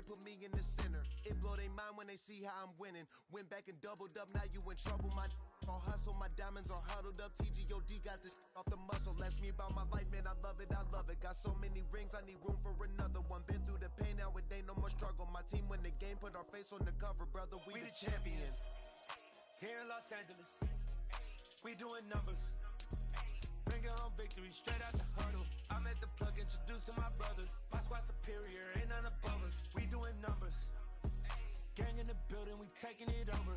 put me in the center. It blow their mind when they see how I'm winning. Went back and doubled up, now you in trouble. My all hustle, my diamonds are huddled up. TGOD got this off the muscle. Ask me about my life, man, I love it, I love it. Got so many rings, I need room for another one. Been through the pain, now it ain't no more struggle. My team win the game, put our face on the cover, brother, we the champions. Here in Los Angeles, we doing numbers. Bringing home victory straight out the huddle. I'm at the plug, introduced to my brothers. My squad superior, ain't none above us. We doing numbers. Gang in the building, we taking it over.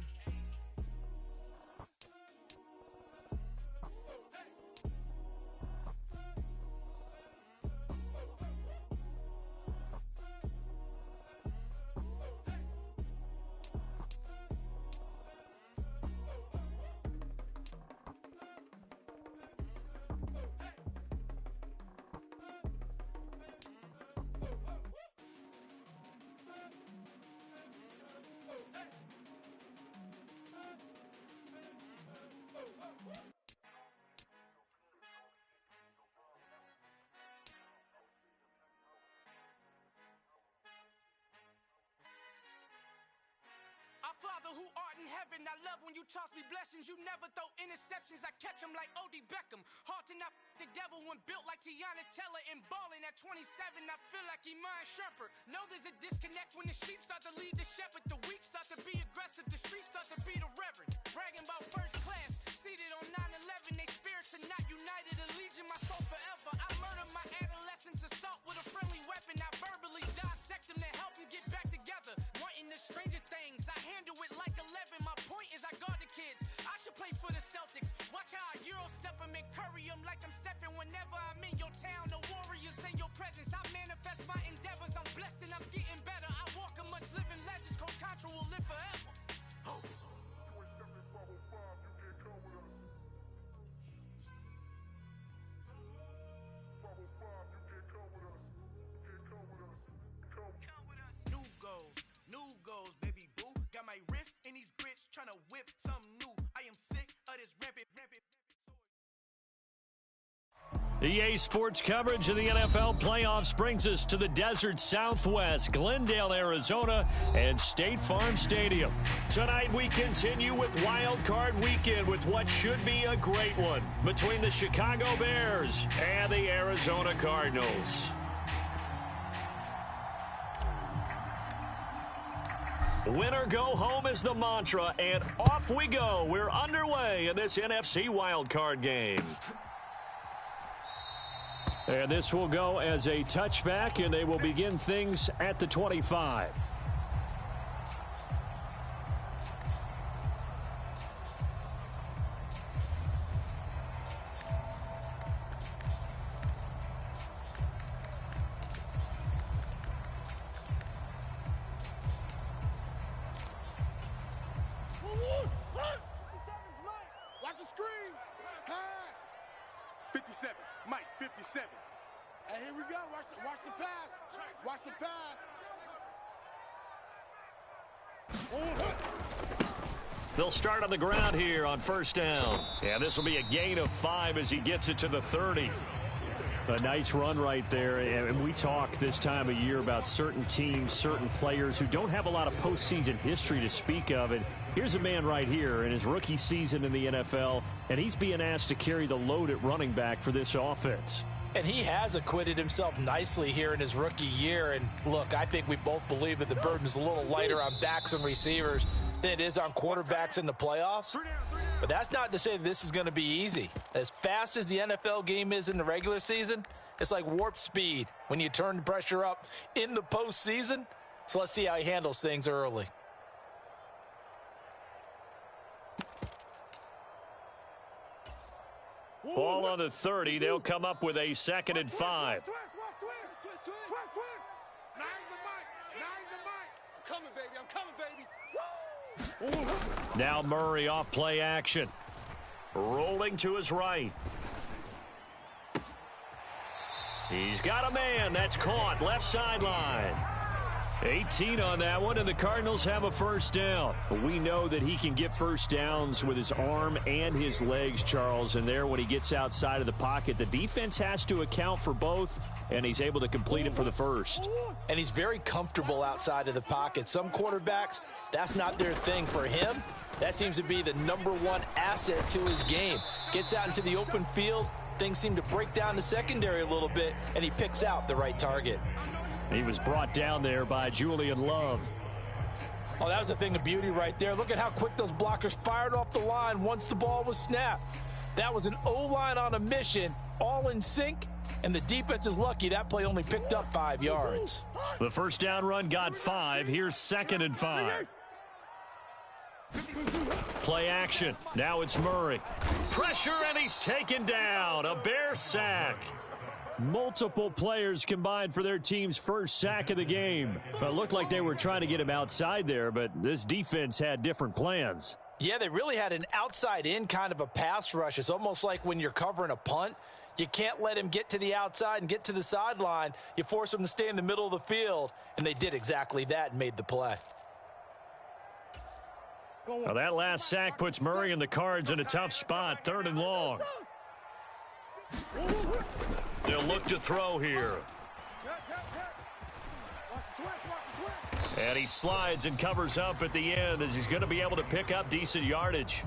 Our Father who art in heaven, I love when you toss me blessings. You never throw interceptions, I catch them like O.D. Beckham. Hard to knock the devil when built like Tiana Teller. And balling at 27, I feel like Iman Shumpert. Know there's a disconnect when the sheep start to lead the shepherd. The weak start to be aggressive, the streets start to be the reverend. Bragging about first class, seated on 9/11. They spirits are not united, a legion, my soul forever. I murder my adolescence, assault with a friendly weapon. I verbally dissect them to help them get back together. Wanting the stranger things, I handle it like 11. My point is I guard the kids. I should play for the Celtics. Watch how I Euro step them and curry them like I'm Stephen. Whenever I'm in your town, the Warriors in your presence. I manifest my endeavors. I'm blessed and I'm getting better. I walk amongst living legends. Coach Contra will live forever. Oh. New goals, baby boo. Got my wrist in these grits, tryna whip something new. I am sick of this rampant. EA Sports coverage of the NFL playoffs brings us to the desert Southwest, Glendale, Arizona, and State Farm Stadium. Tonight we continue with Wild Card Weekend with what should be a great one between the Chicago Bears and the Arizona Cardinals. Win or go home is the mantra, and off we go. We're underway in this NFC wildcard game. And this will go as a touchback, and they will begin things at the 25. Watch the screen. Pass. 57. Mike, 57. And here we go. Watch the pass. Watch the pass. They'll start on the ground here on first down. Yeah, this will be a gain of 5 as he gets it to the 30. A nice run right there. And we talk this time of year about certain teams, certain players who don't have a lot of postseason history to speak of. And here's a man right here in his rookie season in the NFL, and he's being asked to carry the load at running back for this offense. And he has acquitted himself nicely here in his rookie year. And look, I think we both believe that the burden is a little lighter on backs and receivers than it is on quarterbacks in the playoffs. But that's not to say this is going to be easy. As fast as the NFL game is in the regular season, it's like warp speed when you turn the pressure up in the postseason. So let's see how he handles things early. Ball on the 30. They'll come up with a 2nd and 5. Now Murray off play action. Rolling to his right. He's got a man. That's caught. Left sideline. 18 on that one, and the Cardinals have a first down. We know that he can get first downs with his arm and his legs, Charles, and there when he gets outside of the pocket, the defense has to account for both, and he's able to complete it for the first. And he's very comfortable outside of the pocket. Some quarterbacks, that's not their thing. For him, that seems to be the #1 asset to his game. Gets out into the open field, things seem to break down the secondary a little bit, and he picks out the right target. He was brought down there by Julian Love. Oh, that was a thing of beauty right there. Look at how quick those blockers fired off the line once the ball was snapped. That was an O-line on a mission, all in sync, and the defense is lucky that play only picked up 5 yards. The first down run got 5. Here's 2nd and 5. Play action. Now it's Murray. Pressure, and he's taken down. A Bear sack. Multiple players combined for their team's first sack of the game. It looked like they were trying to get him outside there, but this defense had different plans. Yeah, they really had an outside-in kind of a pass rush. It's almost like when you're covering a punt, you can't let him get to the outside and get to the sideline. You force him to stay in the middle of the field, and they did exactly that and made the play. Now that last sack puts Murray and the Cards in a tough spot, 3rd and long. They'll look to throw here. And he slides and covers up at the end as he's going to be able to pick up decent yardage.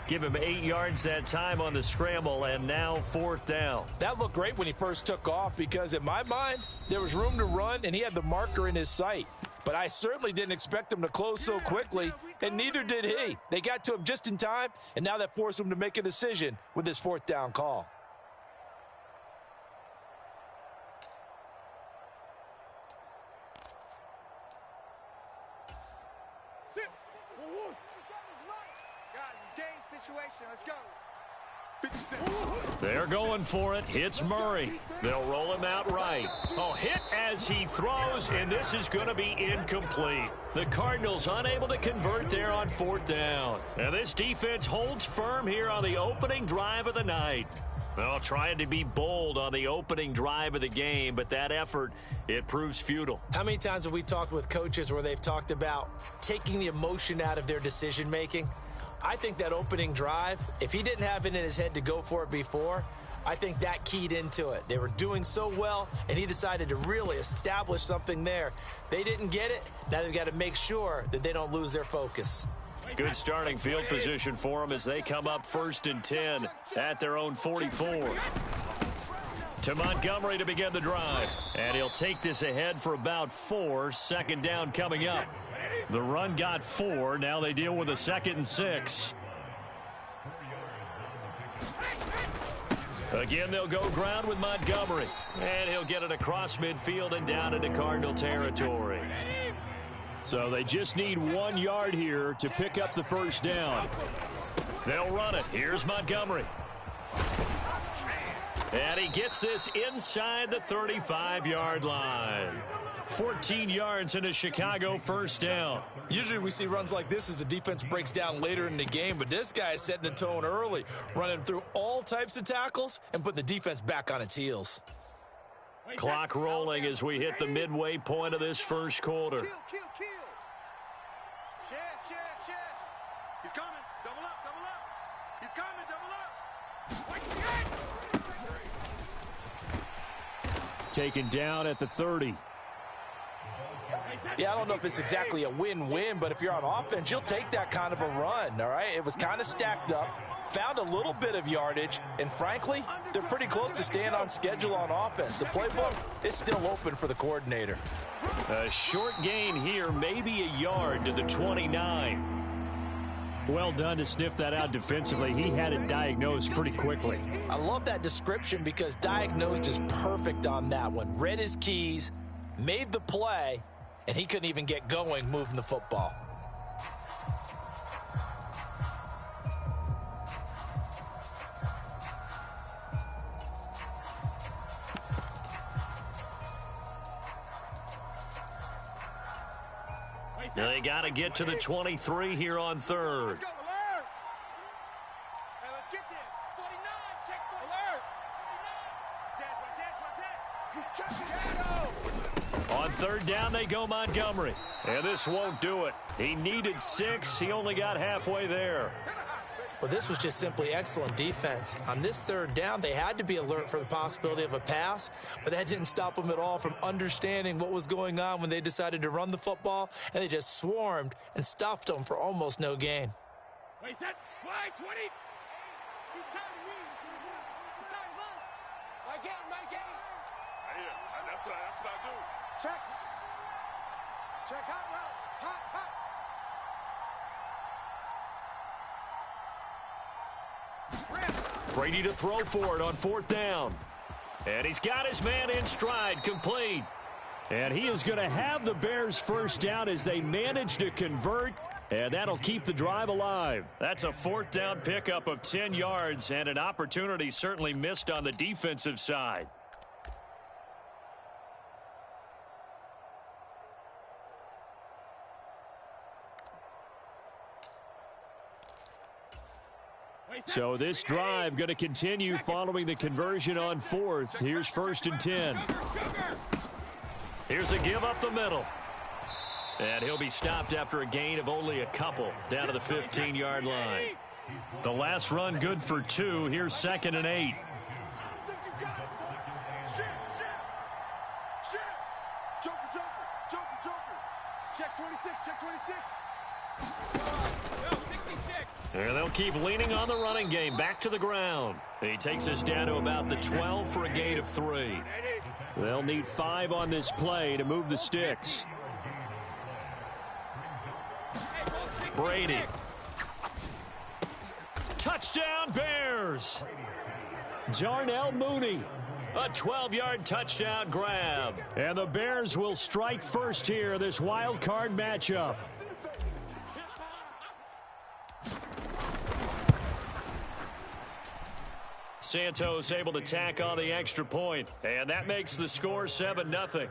Give him 8 yards that time on the scramble, and now 4th down. That looked great when he first took off because, in my mind, there was room to run, and he had the marker in his sight. But I certainly didn't expect him to close so quickly, and neither did he. They got to him just in time, and now that forced him to make a decision with his 4th down call. Let's go. They're going for it. Hits Murray. They'll roll him out right. Oh, hit as he throws, and this is going to be incomplete. The Cardinals unable to convert there on 4th down. And this defense holds firm here on the opening drive of the night. Well, trying to be bold on the opening drive of the game, but that effort, it proves futile. How many times have we talked with coaches where they've talked about taking the emotion out of their decision-making? I think that opening drive, if he didn't have it in his head to go for it before, I think that keyed into it. They were doing so well, and he decided to really establish something there. They didn't get it. Now they've got to make sure that they don't lose their focus. Good starting field position for them as they come up 1st and 10 at their own 44. To Montgomery to begin the drive. And he'll take this ahead for about 4. 2nd down coming up. The run got 4. Now they deal with a 2nd and 6. Again, they'll go ground with Montgomery. And he'll get it across midfield and down into Cardinal territory. So they just need 1 yard here to pick up the first down. They'll run it. Here's Montgomery. And he gets this inside the 35-yard line. 14 yards and a Chicago first down. Usually we see runs like this as the defense breaks down later in the game, but this guy is setting the tone early, running through all types of tackles and putting the defense back on its heels. Clock rolling as we hit the midway point of this first quarter. Kill. Chef. He's coming. Double up. He's coming. Double up. Taken down at the 30. Yeah, I don't know if it's exactly a win-win, but if you're on offense, you'll take that kind of a run, all right? It was kind of stacked up, found a little bit of yardage, and frankly, they're pretty close to staying on schedule on offense. The playbook is still open for the coordinator. A short gain here, maybe a yard to the 29. Well done to sniff that out defensively. He had it diagnosed pretty quickly. I love that description because diagnosed is perfect on that one. Read his keys, made the play, and he couldn't even get going moving the football. Now they got to get to the 23 here on 3rd. Let's go, alert! Hey, let's get there. 49, check 49. He's checking. On 3rd down they go Montgomery. And this won't do it. He needed 6. He only got halfway there. Well, this was just simply excellent defense. On this third down, they had to be alert for the possibility of a pass, but that didn't stop them at all from understanding what was going on when they decided to run the football, and they just swarmed and stuffed them for almost no gain. Wait, that flag, 20. He's tired of me. He's tired of us. My game. That's what I do. Check. Hot route. Hot. Brady to throw for it on 4th down. And he's got his man in stride, complete. And he is going to have the Bears first down as they manage to convert. And that'll keep the drive alive. That's a 4th down pickup of 10 yards and an opportunity certainly missed on the defensive side. So this drive going to continue following the conversion on 4th. Here's 1st and 10. Here's a give up the middle. And he'll be stopped after a gain of only a couple down to the 15-yard line. The last run good for 2. Here's 2nd and 8. Check 26. And they'll keep leaning on the running game. Back to the ground. He takes us down to about the 12 for a gain of 3. They'll need 5 on this play to move the sticks. Brady. Touchdown Bears. Darnell Mooney. A 12-yard touchdown grab. And the Bears will strike first here, this wild card matchup. Santos able to tack on the extra point, and that makes the score 7-0.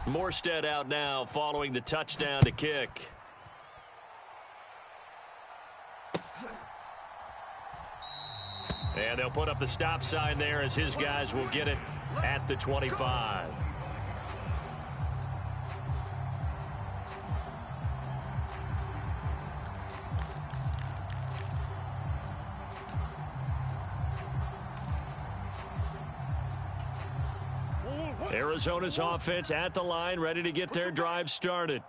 Morstead out now following the touchdown to kick. And they'll put up the stop sign there as his guys will get it at the 25. Arizona's offense at the line, ready to get their drive started.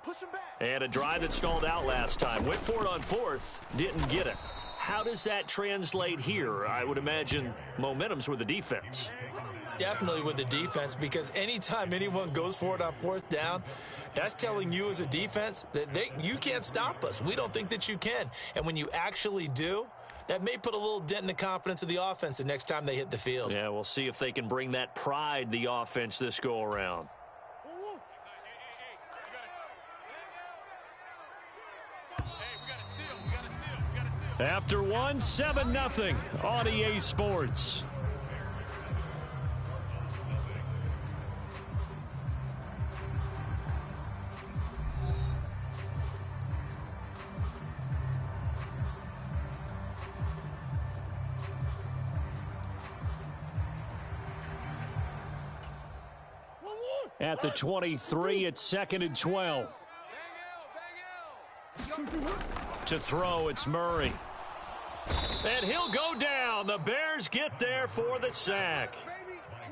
And a drive that stalled out last time. Went for it on 4th, didn't get it. How does that translate here? I would imagine momentum's with the defense. Definitely with the defense, because anytime anyone goes for it on 4th down, that's telling you as a defense that you can't stop us. We don't think that you can. And when you actually do, that may put a little dent in the confidence of the offense the next time they hit the field. Yeah, we'll see if they can bring that pride, the offense, this go-around. After 1, 7-0 on EA Sports. At the 23, it's 2nd and 12. To throw, it's Murray. And he'll go down. The Bears get there for the sack.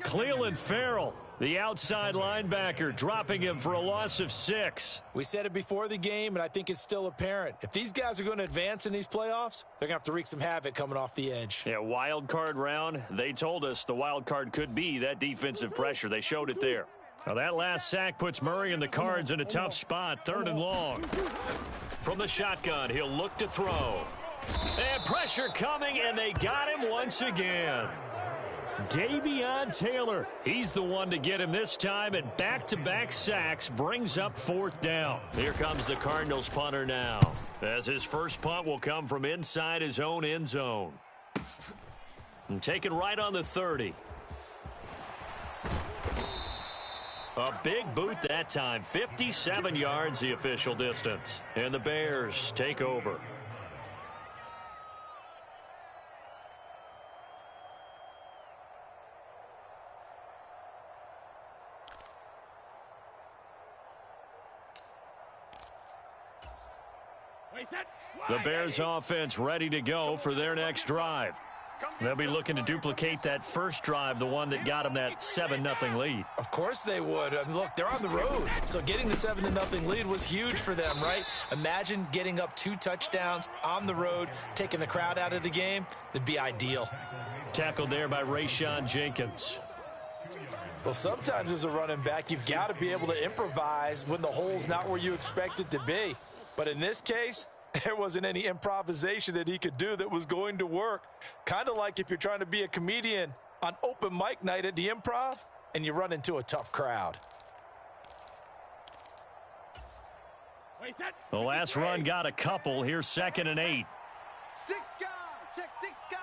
Cleveland Farrell, the outside linebacker, dropping him for a loss of 6. We said it before the game, and I think it's still apparent. If these guys are going to advance in these playoffs, they're going to have to wreak some havoc coming off the edge. Yeah, wild card round. They told us the wild card could be that defensive pressure. They showed it there. Now that last sack puts Murray and the Cards in a tough spot, 3rd and long. From the shotgun, he'll look to throw. And pressure coming, and they got him once again. Davion Taylor, he's the one to get him this time, and back-to-back sacks brings up 4th down. Here comes the Cardinals punter now, as his first punt will come from inside his own end zone. And taken right on the 30. A big boot that time, 57 yards the official distance. And the Bears take over. The Bears offense ready to go for their next drive. They'll be looking to duplicate that first drive, the one that got them that 7-0 lead. Of course they would. I mean, look, they're on the road, so getting the 7-0 lead was huge for them, right? Imagine getting up 2 touchdowns on the road, taking the crowd out of the game. That'd be ideal. Tackled there by Rayshon Jenkins. Well, sometimes as a running back, you've got to be able to improvise when the hole's not where you expect it to be. But in this case, there wasn't any improvisation that he could do that was going to work. Kind of like if you're trying to be a comedian on open mic night at the Improv and you run into a tough crowd. The last run got a couple. Here's 2nd and 8. 6 guard. Check 6 guard.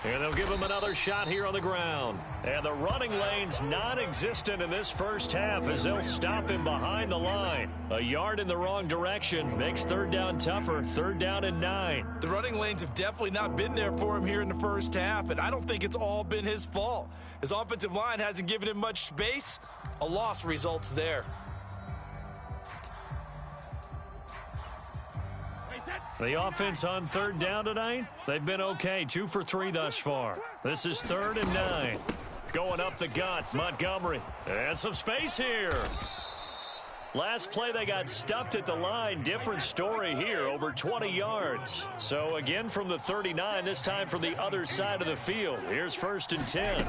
And they'll give him another shot here on the ground. And the running lane's non-existent in this first half as they'll stop him behind the line. A yard in the wrong direction makes 3rd down tougher. 3rd down and 9. The running lanes have definitely not been there for him here in the first half, and I don't think it's all been his fault. His offensive line hasn't given him much space. A loss results there. The offense on 3rd down tonight, they've been okay. 2 for 3 thus far. This is 3rd and 9. Going up the gut, Montgomery. And some space here. Last play, they got stuffed at the line. Different story here, over 20 yards. So again from the 39, this time from the other side of the field. Here's 1st and 10.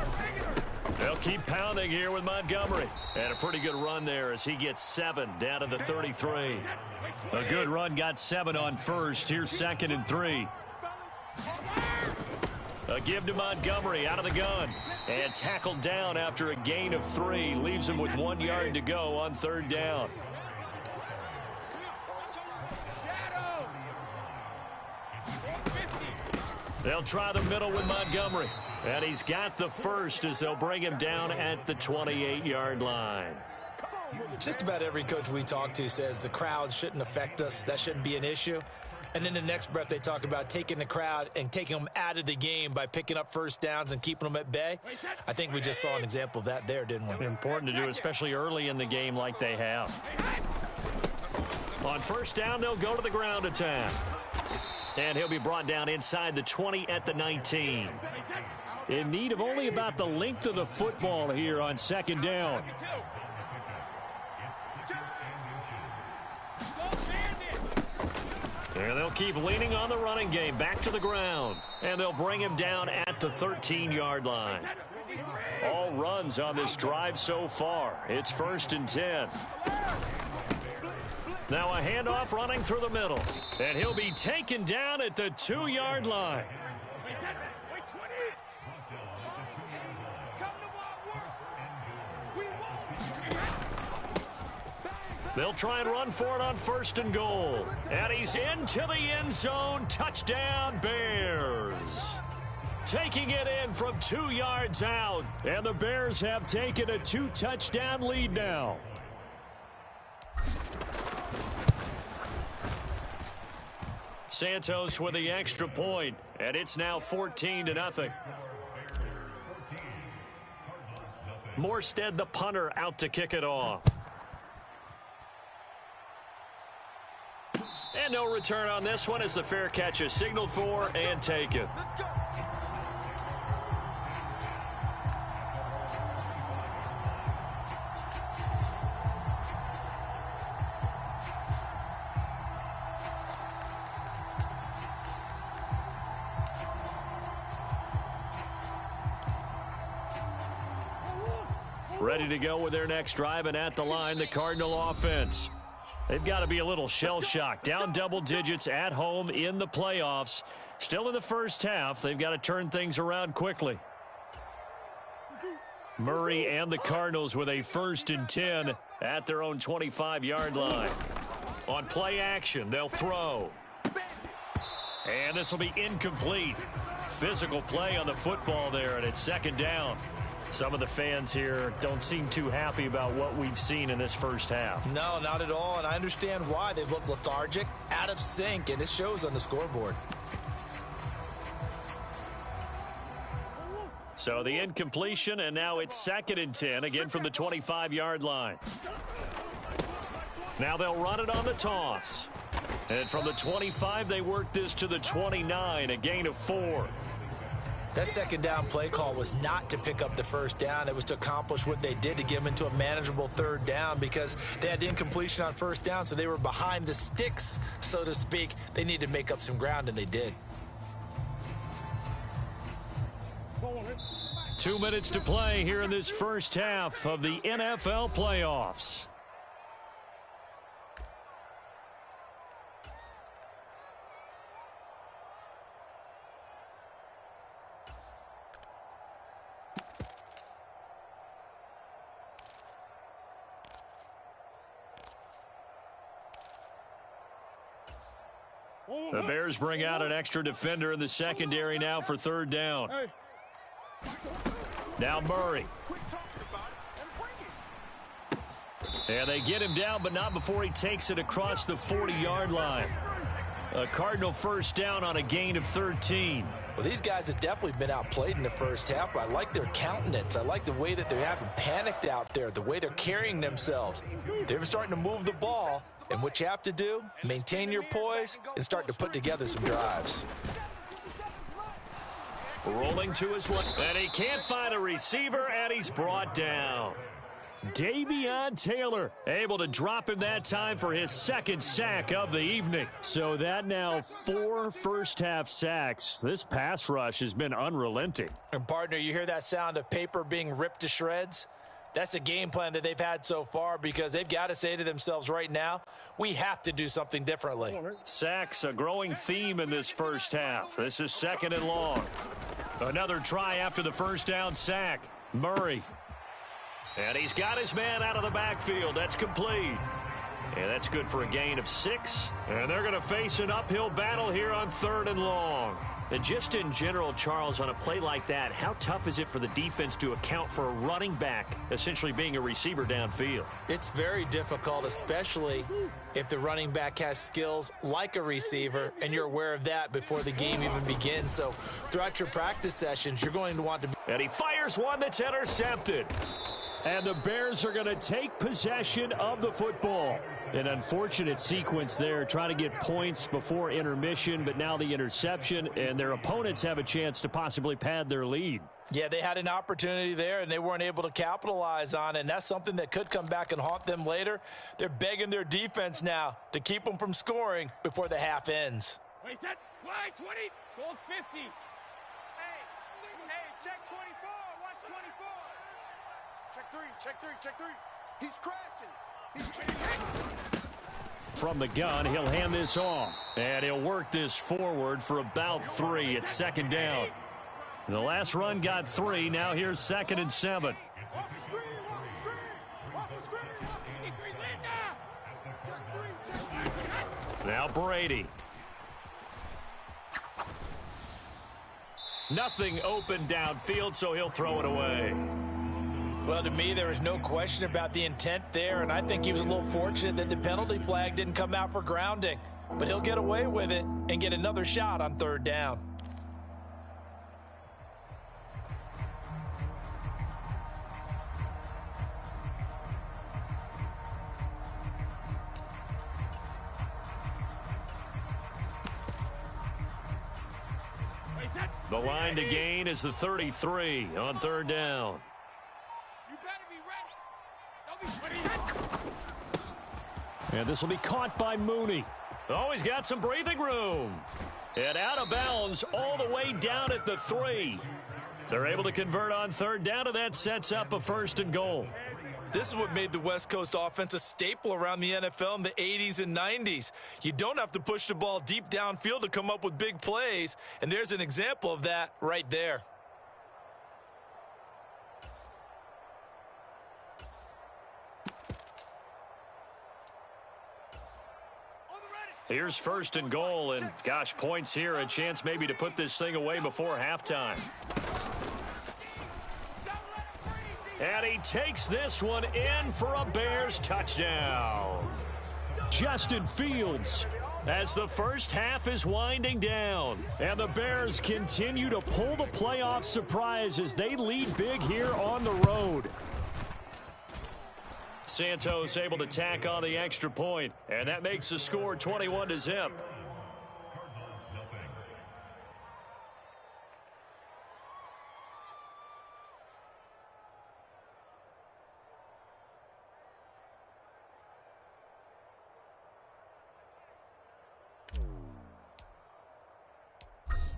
They'll keep pounding here with Montgomery. And a pretty good run there as he gets 7 down to the 33. A good run, got 7 on 1st. Here's 2nd and 3. A give to Montgomery out of the gun. And tackled down after a gain of 3. Leaves him with 1 yard to go on 3rd down. They'll try the middle with Montgomery. And he's got the first as they'll bring him down at the 28-yard line. Just about every coach we talk to says the crowd shouldn't affect us. That shouldn't be an issue. And in the next breath, they talk about taking the crowd and taking them out of the game by picking up first downs and keeping them at bay. I think we just saw an example of that there, didn't we? Important to do, especially early in the game like they have. On 1st down, they'll go to the ground attack. And he'll be brought down inside the 20 at the 19. In need of only about the length of the football here on 2nd down. And they'll keep leaning on the running game. Back to the ground. And they'll bring him down at the 13-yard line. All runs on this drive so far. It's 1st and 10. Now a handoff running through the middle. And he'll be taken down at the 2-yard line. They'll try and run for it on 1st and goal. And he's into the end zone. Touchdown, Bears. Taking it in from 2 yards out. And the Bears have taken a 2-touchdown lead now. Santos with the extra point. And it's now 14-0. Morstead, the punter, out to kick it off. And no return on this one as the fair catch is signaled for and taken. Ready to go with their next drive, and at the line, the Cardinal offense. They've got to be a little shell-shocked. Down double digits at home in the playoffs. Still in the first half. They've got to turn things around quickly. Murray and the Cardinals with a 1st and 10 at their own 25-yard line. On play action, they'll throw. And this will be incomplete. Physical play on the football there, and it's 2nd down. Some of the fans here don't seem too happy about what we've seen in this first half. No, not at all, and I understand why. They've looked lethargic, out of sync, and it shows on the scoreboard. So the incompletion, and now it's 2nd and 10, again from the 25-yard line. Now they'll run it on the toss. And from the 25, they work this to the 29, a gain of 4. That second down play call was not to pick up the first down. It was to accomplish what they did, to get them into a manageable third down, because they had incompletion on first down, so they were behind the sticks, so to speak. They needed to make up some ground, and they did. 2 minutes to play here in this first half of the NFL playoffs. The Bears bring out an extra defender in the secondary now for third down. Now Murray. And they get him down, but not before he takes it across the 40-yard line. A Cardinal first down on a gain of 13. Well, these guys have definitely been outplayed in the first half. I like their countenance. I like the way that they haven't panicked out there, the way they're carrying themselves. They're starting to move the ball, and what you have to do, maintain your poise and start to put together some drives. Rolling to his left, and he can't find a receiver, and he's brought down. Davion Taylor able to drop him that time for his second sack of the evening. So that now 4 first-half sacks. This pass rush has been unrelenting. And, partner, you hear that sound of paper being ripped to shreds? That's the game plan that they've had so far, because they've got to say to themselves right now, we have to do something differently. Sacks, a growing theme in this first half. This is second and long. Another try after the first down sack. Murray. And he's got his man out of the backfield. That's complete. And that's good for a gain of 6. And they're going to face an uphill battle here on third and long. And just in general, Charles, on a play like that, how tough is it for the defense to account for a running back essentially being a receiver downfield? It's very difficult, especially if the running back has skills like a receiver, and you're aware of that before the game even begins. So throughout your practice sessions, you're going to want to be... And he fires one that's intercepted. And the Bears are going to take possession of the football. An unfortunate sequence there, trying to get points before intermission, but now the interception, and their opponents have a chance to possibly pad their lead. Yeah, they had an opportunity there, and they weren't able to capitalize on it, and that's something that could come back and haunt them later. They're begging their defense now to keep them from scoring before the half ends. Wait, that wide 20, goal 50. Hey, check 24, watch 24. Check 3. He's crashing. From the gun, he'll hand this off. And he'll work this forward for about 3 at second down. The last run got 3. Now here's second and 7. Now Brady. Nothing open downfield, so he'll throw it away. Well, to me, there is no question about the intent there, and I think he was a little fortunate that the penalty flag didn't come out for grounding. But he'll get away with it and get another shot on third down. The line to gain is the 33 on third down. And this will be caught by Mooney. Oh, he's got some breathing room. And out of bounds all the way down at the 3. They're able to convert on third down, and that sets up a first and goal. This is what made the West Coast offense a staple around the NFL in the 80s and 90s. You don't have to push the ball deep downfield to come up with big plays, and there's an example of that right there. Here's first and goal, and gosh, points here, a chance maybe to put this thing away before halftime. And he takes this one in for a Bears touchdown. Justin Fields, as the first half is winding down, and the Bears continue to pull the playoff surprise as they lead big here on the road. Santos able to tack on the extra point, and that makes the score 21-0.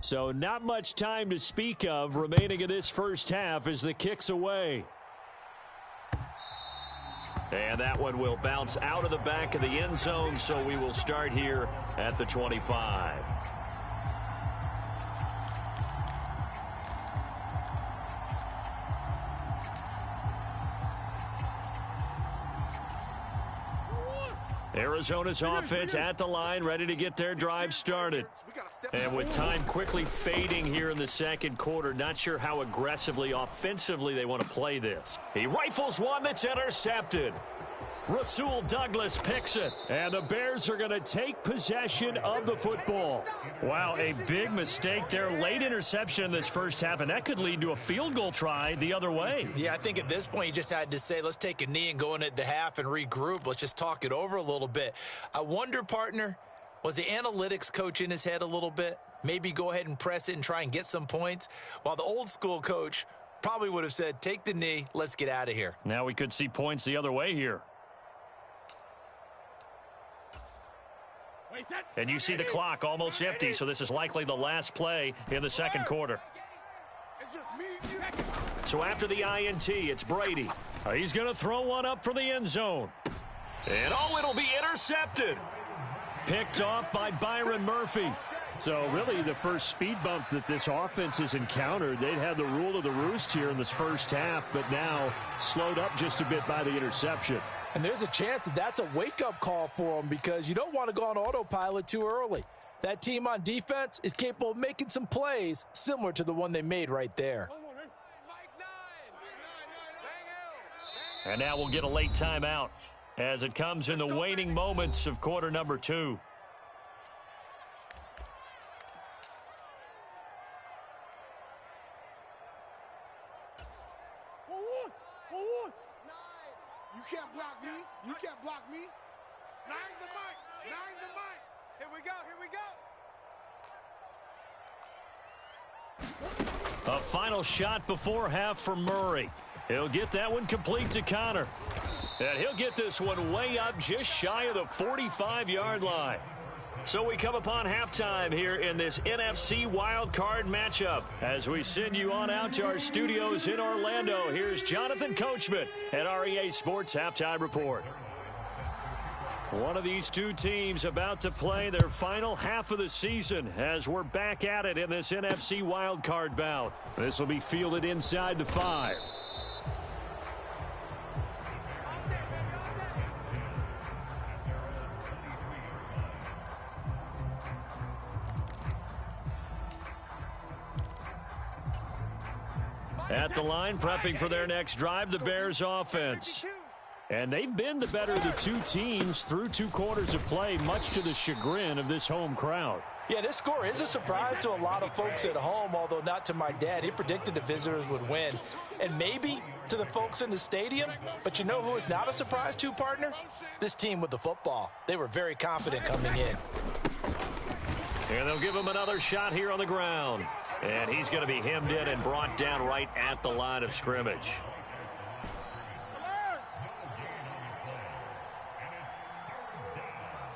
So not much time to speak of remaining in this first half as the kick's away. And that one will bounce out of the back of the end zone, so we will start here at the 25. Arizona's offense at the line, ready to get their drive started. And with time quickly fading here in the second quarter, not sure how aggressively, offensively they want to play this. He rifles one that's intercepted. Rasul Douglas picks it, and the Bears are going to take possession of the football. Wow, a big mistake there. Late interception in this first half, and that could lead to a field goal try the other way. Yeah, I think at this point you just had to say, let's take a knee and go into the half and regroup. Let's just talk it over a little bit. I wonder, partner, was the analytics coach in his head a little bit? Maybe go ahead and press it and try and get some points, while the old school coach probably would have said, take the knee, let's get out of here. Now we could see points the other way here. And you see the clock almost empty, so this is likely the last play in the second quarter. So after the INT, it's Brady. He's going to throw one up for the end zone. And oh, it'll be intercepted. Picked off by Byron Murphy. So really the first speed bump that this offense has encountered, they'd had the rule of the roost here in this first half, but now slowed up just a bit by the interception. And there's a chance that that's a wake-up call for them because you don't want to go on autopilot too early. That team on defense is capable of making some plays similar to the one they made right there. And now we'll get a late timeout as it comes in the waning moments of quarter number 2. You can't block me. You can't block me. Nine's the mic. Nine's the mic. Here we go. Here we go. A final shot before half for Murray. He'll get that one complete to Connor. And he'll get this one way up just shy of the 45-yard line. So we come upon halftime here in this NFC wildcard matchup. As we send you on out to our studios in Orlando, here's Jonathan Coachman at REA Sports Halftime Report. One of these two teams about to play their final half of the season as we're back at it in this NFC wildcard bout. This will be fielded inside the 5. At the line, prepping for their next drive, the Bears offense. And they've been the better of the two teams through 2 quarters of play, much to the chagrin of this home crowd. Yeah, this score is a surprise to a lot of folks at home, although not to my dad. He predicted the visitors would win. And maybe to the folks in the stadium, but you know who is not a surprise to, partner? This team with the football. They were very confident coming in. And they'll give him another shot here on the ground. And he's going to be hemmed in and brought down right at the line of scrimmage.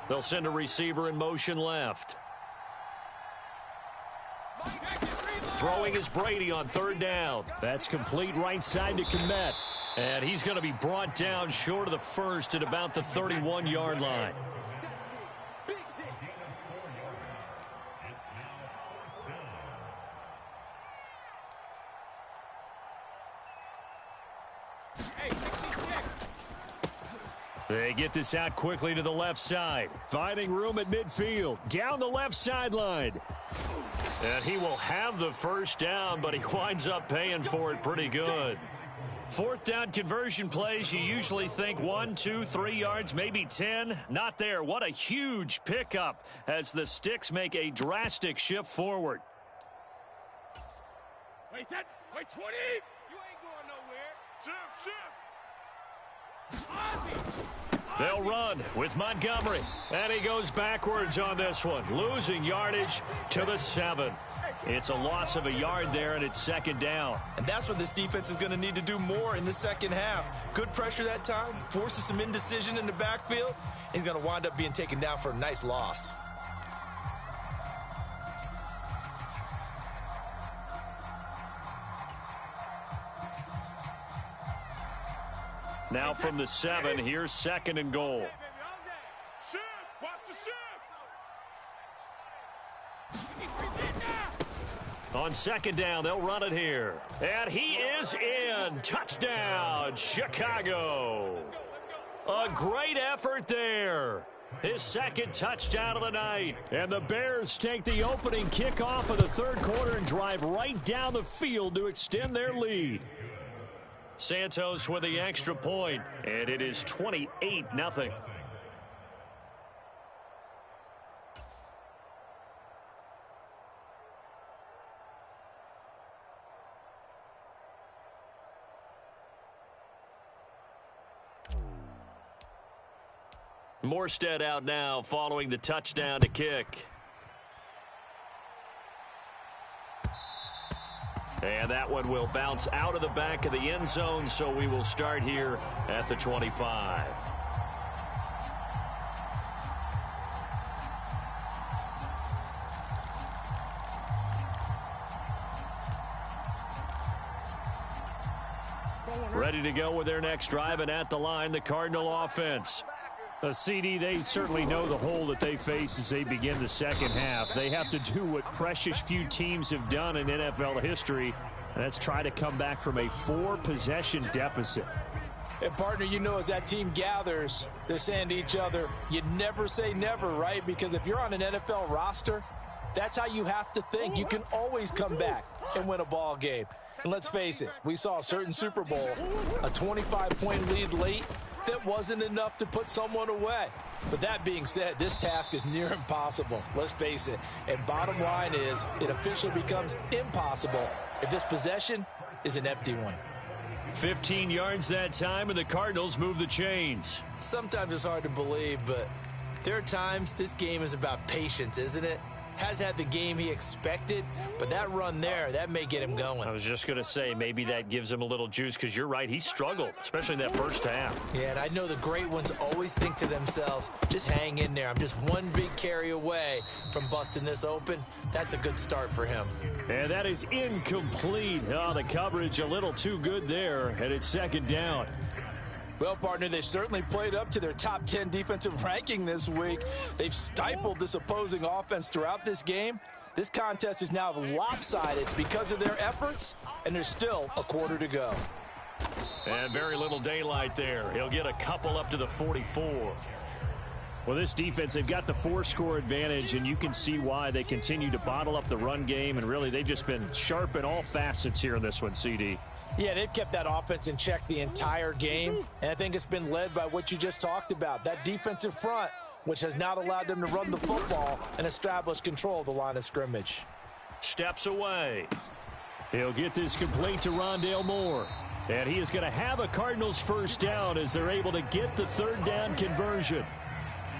They'll send a receiver in motion left. Throwing is Brady on 3rd down. That's complete right side to Kmet. And he's going to be brought down short of the first at about the 31-yard line. They get this out quickly to the left side. Finding room at midfield. Down the left sideline. And he will have the first down, but he winds up paying for it pretty good. 4th down conversion plays, you usually think 1, 2, 3 yards, maybe 10. Not there. What a huge pickup as the Sticks make a drastic shift forward. Wait 20. You ain't going nowhere. Shift. They'll run with Montgomery. And he goes backwards on this one, losing yardage to the 7. It's a loss of a yard there, and it's second down. And that's what this defense is going to need to do more in the second half. Good pressure that time, forces some indecision in the backfield. He's going to wind up being taken down for a nice loss. Now from the 7, here's second and goal. Shift! Watch the shift! On second down, they'll run it here. And he is in. Touchdown, Chicago. A great effort there. His second touchdown of the night. And the Bears take the opening kickoff of the third quarter and drive right down the field to extend their lead. Santos with the extra point, and it is 28-0. Morstead out now following the touchdown to kick. And that one will bounce out of the back of the end zone, so we will start here at the 25. Ready to go with their next drive, and at the line, the Cardinal offense. CD, they certainly know the hole that they face as they begin the second half. They have to do what precious few teams have done in NFL history, and that's try to come back from a 4-possession deficit. And, partner, you know, as that team gathers, they're saying to each other, you never say never, right? Because if you're on an NFL roster, that's how you have to think. You can always come back and win a ball game. And let's face it, we saw a certain Super Bowl, a 25-point lead late, that wasn't enough to put someone away. But that being said, this task is near impossible. Let's face it. And bottom line is, it officially becomes impossible if this possession is an empty one. 15 yards that time, and the Cardinals move the chains. Sometimes it's hard to believe, but there are times this game is about patience, isn't it? Has had the game he expected, but that run there, that may get him going. I was just going to say, maybe that gives him a little juice, because you're right, he struggled, especially in that first half. Yeah, and I know the great ones always think to themselves, just hang in there. I'm just one big carry away from busting this open. That's a good start for him. And that is incomplete. Oh, the coverage a little too good there, and it's second down. Well, partner, they've certainly played up to their top 10 defensive ranking this week. They've stifled this opposing offense throughout this game. This contest is now lopsided because of their efforts, and there's still a quarter to go. And very little daylight there. He'll get a couple up to the 44. Well, this defense, they've got the 4-score advantage, and you can see why they continue to bottle up the run game, and really they've just been sharp in all facets here in this one, CD. Yeah, they've kept that offense in check the entire game, and I think it's been led by what you just talked about, that defensive front, which has not allowed them to run the football and establish control of the line of scrimmage. Steps away. He'll get this complete to Rondale Moore, and he is going to have a Cardinals first down as they're able to get the third down conversion.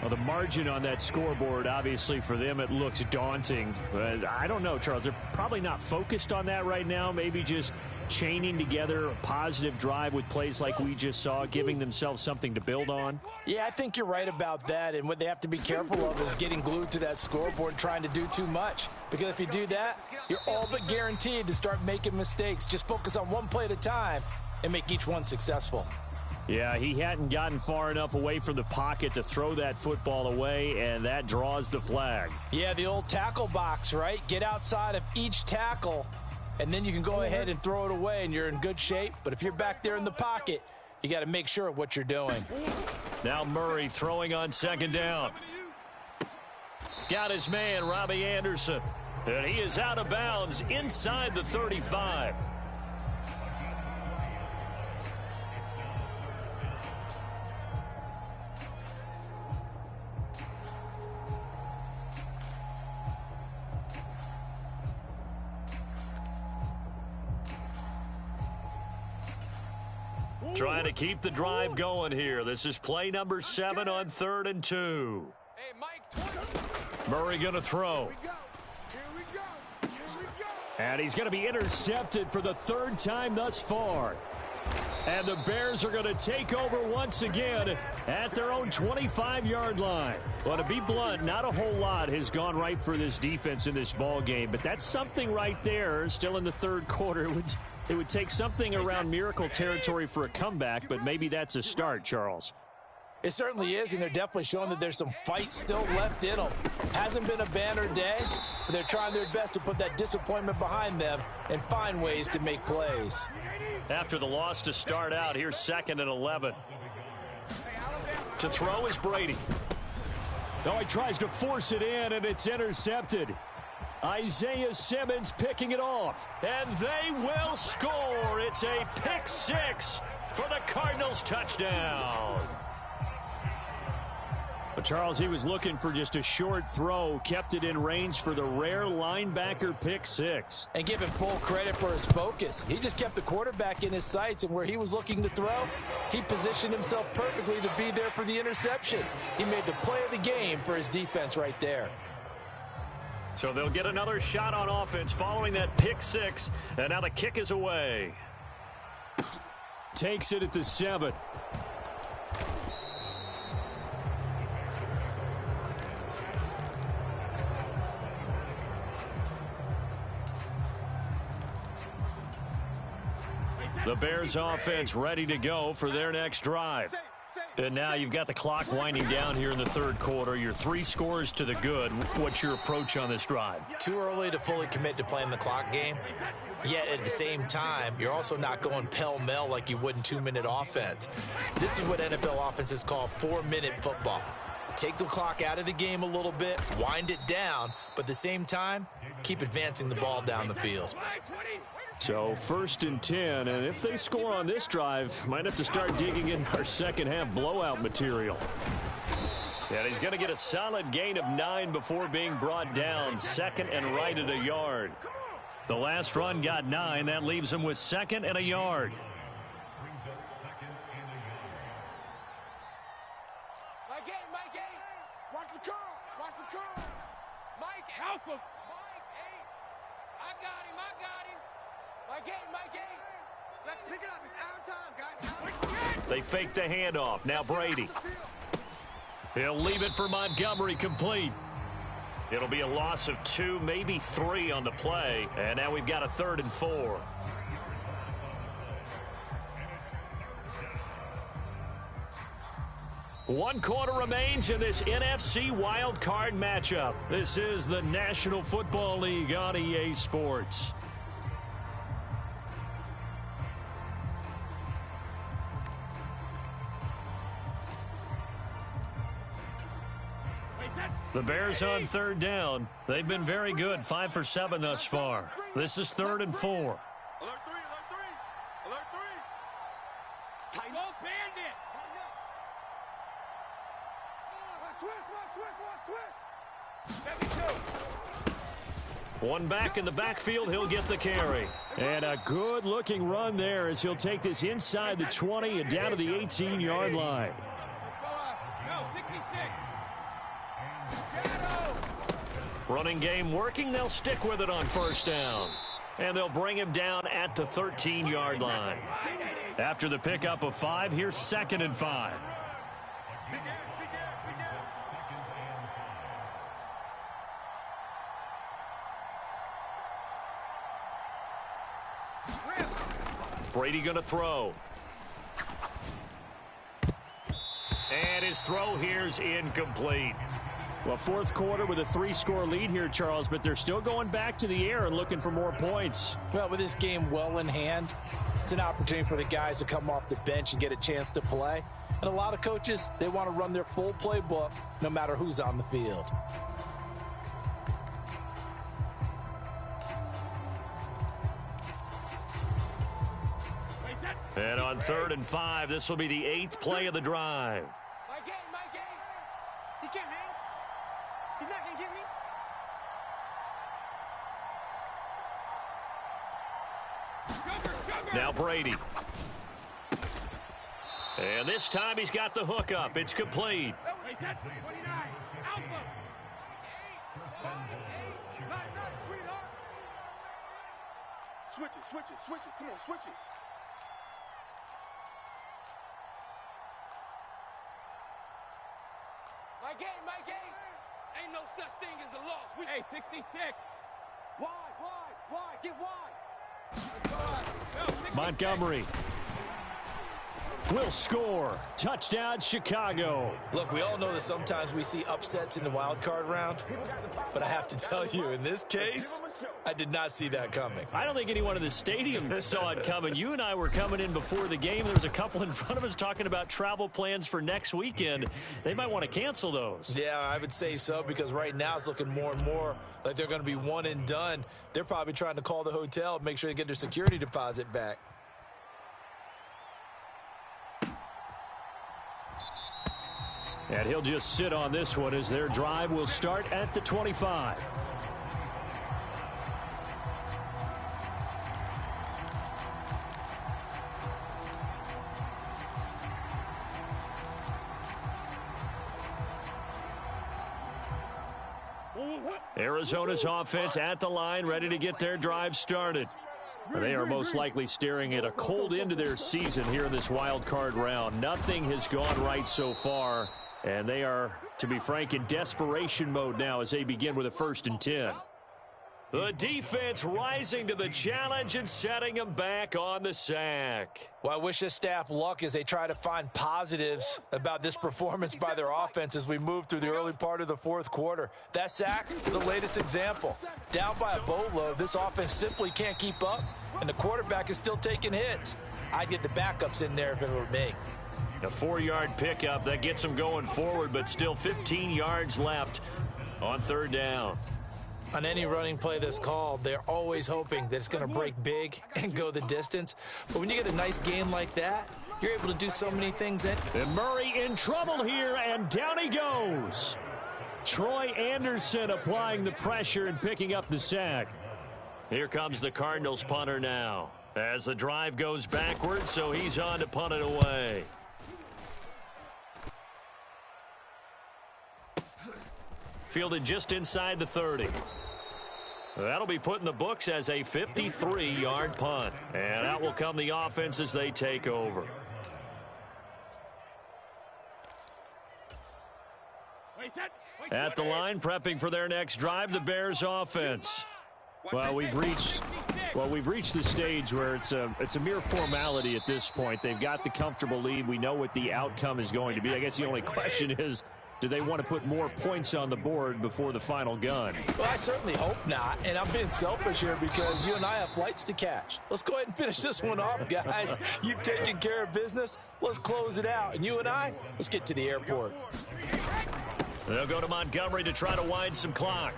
Well, the margin on that scoreboard, obviously, for them, it looks daunting. But I don't know, Charles. They're probably not focused on that right now. Maybe just chaining together a positive drive with plays like we just saw, giving themselves something to build on. Yeah, I think you're right about that. And what they have to be careful of is getting glued to that scoreboard, trying to do too much. Because if you do that, you're all but guaranteed to start making mistakes. Just focus on one play at a time and make each one successful. Yeah, he hadn't gotten far enough away from the pocket to throw that football away, and that draws the flag. Yeah, the old tackle box, right? Get outside of each tackle, and then you can go ahead and throw it away, and you're in good shape. But if you're back there in the pocket, you got to make sure of what you're doing. Now Murray throwing on second down. Got his man, Robbie Anderson. And he is out of bounds inside the 35. trying to keep the drive going here. This is play number 7 on 3rd and 2. Hey, Mike, Murray going to throw. And he's going to be intercepted for the 3rd time thus far. And the Bears are going to take over once again at their own 25-yard line. Well, to be blunt, not a whole lot has gone right for this defense in this ball game, but that's something right there. Still in the 3rd quarter. It would take something around miracle territory for a comeback, but maybe that's a start, Charles. It certainly is, and they're definitely showing that there's some fight still left in them. Hasn't been a banner day, but they're trying their best to put that disappointment behind them and find ways to make plays. After the loss to start out, here's 2nd and 11. To throw is Brady. Oh, he tries to force it in, and it's intercepted. Isaiah Simmons picking it off. And they will score. It's a pick 6 for the Cardinals touchdown. But Charles, he was looking for just a short throw, kept it in range for the rare linebacker pick 6. And give him full credit for his focus. He just kept the quarterback in his sights, and where he was looking to throw, he positioned himself perfectly to be there for the interception. He made the play of the game for his defense right there. So they'll get another shot on offense following that pick 6, and now the kick is away. Takes it at the 7. The Bears offense ready to go for their next drive. And now you've got the clock winding down here in the 3rd quarter. You're 3 scores to the good. What's your approach on this drive? Too early to fully commit to playing the clock game. Yet at the same time, you're also not going pell-mell like you would in 2-minute offense. This is what NFL offenses call 4-minute football. Take the clock out of the game a little bit, wind it down, but at the same time, keep advancing the ball down the field. So 1st and 10, and if they score on this drive, might have to start digging in our second-half blowout material. And he's going to get a solid gain of 9 before being brought down. 2nd and right at a yard. The last run got 9. That leaves him with 2nd and a yard. Mike, watch the curl. Mike, help him. Mike, hey, I got him. Mike, let's pick it up. It's our time, guys. They fake the handoff. Now Brady. He'll leave it for Montgomery complete. It'll be a loss of 2, maybe 3 on the play. And now we've got a 3rd and 4. One quarter remains in this NFC wildcard matchup. This is the National Football League on EA Sports. The Bears on 3rd down. They've been very good, 5 for 7 thus far. This is 3rd and 4. Alert 3. Tighten up, bandit. Switch. One back in the backfield, he'll get the carry. And a good-looking run there as he'll take this inside the 20 and down to the 18-yard line. Running game working. They'll stick with it on 1st down. And they'll bring him down at the 13-yard line. After the pickup of 5, here's 2nd and 5. Brady going to throw. And his throw here's incomplete. Well, 4th quarter with a 3-score lead here, Charles, but they're still going back to the air and looking for more points. Well, with this game well in hand, it's an opportunity for the guys to come off the bench and get a chance to play. And a lot of coaches, they want to run their full playbook no matter who's on the field. And on 3rd and 5, this will be the 8th play of the drive. My game. He can't hang. He's not going to get me. Now Brady. And this time he's got the hook up. It's complete. 29, Alpha. 8, 9, sweetheart. Switch it. Come on, switch it. My game. Ain't no such thing as a loss. Hey, tick. Wide. Get wide. Montgomery will score. Touchdown, Chicago. Look, we all know that sometimes we see upsets in the wild card round, but I have to tell you, in this case, I did not see that coming. I don't think anyone in the stadium saw it coming. You and I were coming in before the game. There was a couple in front of us talking about travel plans for next weekend. They might want to cancel those. Yeah, I would say so, because right now it's looking more and more like they're going to be one and done. They're probably trying to call the hotel and make sure they get their security deposit back. And he'll just sit on this one as their drive will start at the 25. Arizona's offense at the line, ready to get their drive started. They are most likely staring at a cold end to their season here in this wild card round. Nothing has gone right so far, and they are, to be frank, in desperation mode now as they begin with a 1st and 10. The defense rising to the challenge and setting them back on the sack. Well, I wish this staff luck as they try to find positives about this performance by their offense as we move through the early part of the 4th quarter. That sack, the latest example. Down by a boatload, this offense simply can't keep up, and the quarterback is still taking hits. I'd get the backups in there if it were me. A 4-yard pickup that gets them going forward, but still 15 yards left on 3rd down. On any running play that's called, they're always hoping that it's going to break big and go the distance. But when you get a nice game like that, you're able to do so many things. And Murray in trouble here, and down he goes. Troy Anderson applying the pressure and picking up the sack. Here comes the Cardinals punter now as the drive goes backwards, so he's on to punt it away. Fielded just inside the 30. That'll be put in the books as a 53-yard punt. And out will come the offense as they take over. At the line, prepping for their next drive, the Bears offense. Well, we've reached the stage where it's a mere formality at this point. They've got the comfortable lead. We know what the outcome is going to be. I guess the only question is, do they want to put more points on the board before the final gun? Well, I certainly hope not, and I'm being selfish here because you and I have flights to catch. Let's go ahead and finish this one off, guys. You've taken care of business. Let's close it out, and you and I, let's get to the airport. They'll go to Montgomery to try to wind some clock.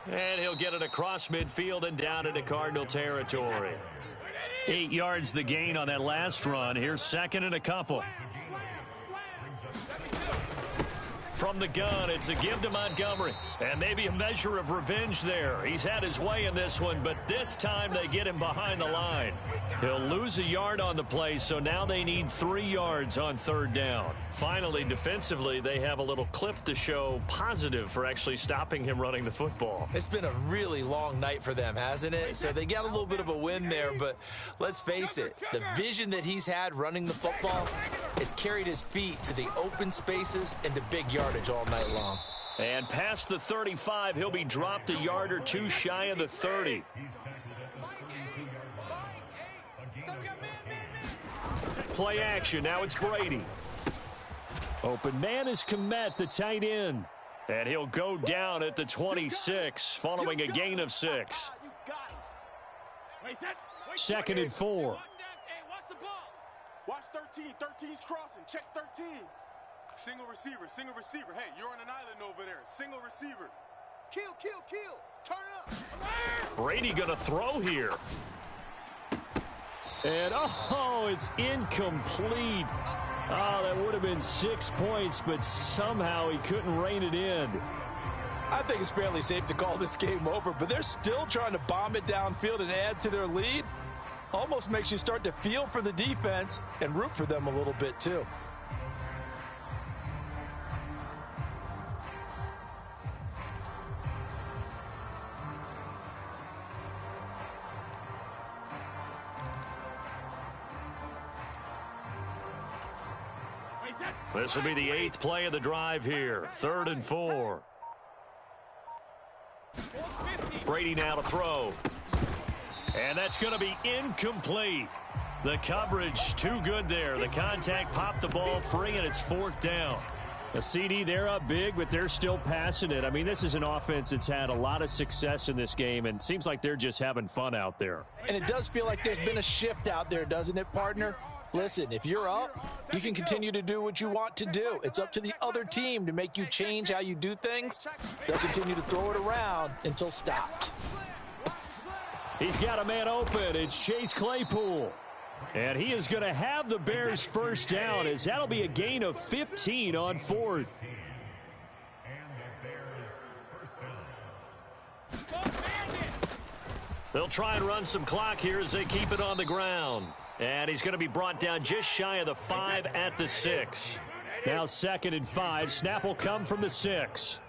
And he'll get it across midfield and down into Cardinal territory. 8 yards the gain on that last run. Here's 2nd and a couple. From the gun, it's a give to Montgomery. And maybe a measure of revenge there. He's had his way in this one, but this time they get him behind the line. He'll lose a yard on the play, so now they need 3 yards on 3rd down. Finally, defensively, they have a little clip to show positive for actually stopping him running the football. It's been a really long night for them, hasn't it? So they got a little bit of a win there, but let's face it, the vision that he's had running the football has carried his feet to the open spaces and to big yardage all night long. And past the 35, he'll be dropped a yard or two shy of the 30. Play action. Now it's Brady. Open man is Kmet, the tight end. And he'll go down at the 26 following a gain of 6. 2nd and 4. Watch 13. 13's crossing. Check 13. Single receiver. Hey, you're on an island over there. Single receiver. Kill. Turn it up. Brady gonna throw here. And, it's incomplete. Oh, that would have been 6 points, but somehow he couldn't rein it in. I think it's fairly safe to call this game over, but they're still trying to bomb it downfield and add to their lead. Almost makes you start to feel for the defense and root for them a little bit too. This will be the 8th play of the drive here. 3rd and 4. Brady now to throw. And that's going to be incomplete. The coverage too good there. The contact popped the ball free, and it's 4th down. The CD, they're up big, but they're still passing it. I mean, this is an offense that's had a lot of success in this game, and it seems like they're just having fun out there. And it does feel like there's been a shift out there, doesn't it, partner? Listen, if you're up, you can continue to do what you want to do. It's up to the other team to make you change how you do things. They'll continue to throw it around until stopped. He's got a man open. It's Chase Claypool. And he is going to have the Bears first down, as that'll be a gain of 15 on 4th. They'll try and run some clock here as they keep it on the ground. And he's going to be brought down just shy of the 5 at the 6. Now 2nd and 5. Snap will come from the 6.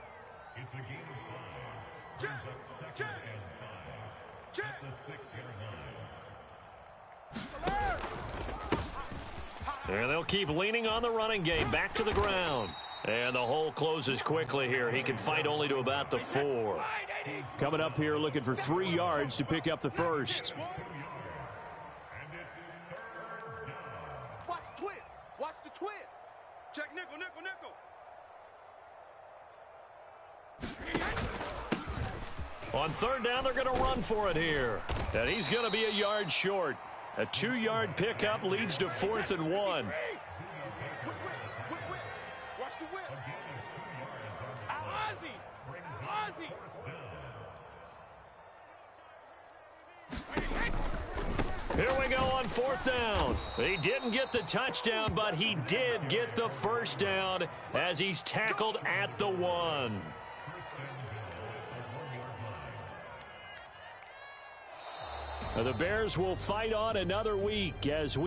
And they'll keep leaning on the running game. Back to the ground. And the hole closes quickly here. He can fight only to about the 4. Coming up here looking for 3 yards to pick up the first. Watch the twist. Watch the twist. Check nickel, nickel, nickel. On 3rd down, they're going to run for it here. And he's going to be a yard short. A 2-yard pickup leads to 4th and 1. Watch the whip. Ozzy. Here we go on 4th down. He didn't get the touchdown, but he did get the first down as he's tackled at the 1. The Bears will fight on another week as we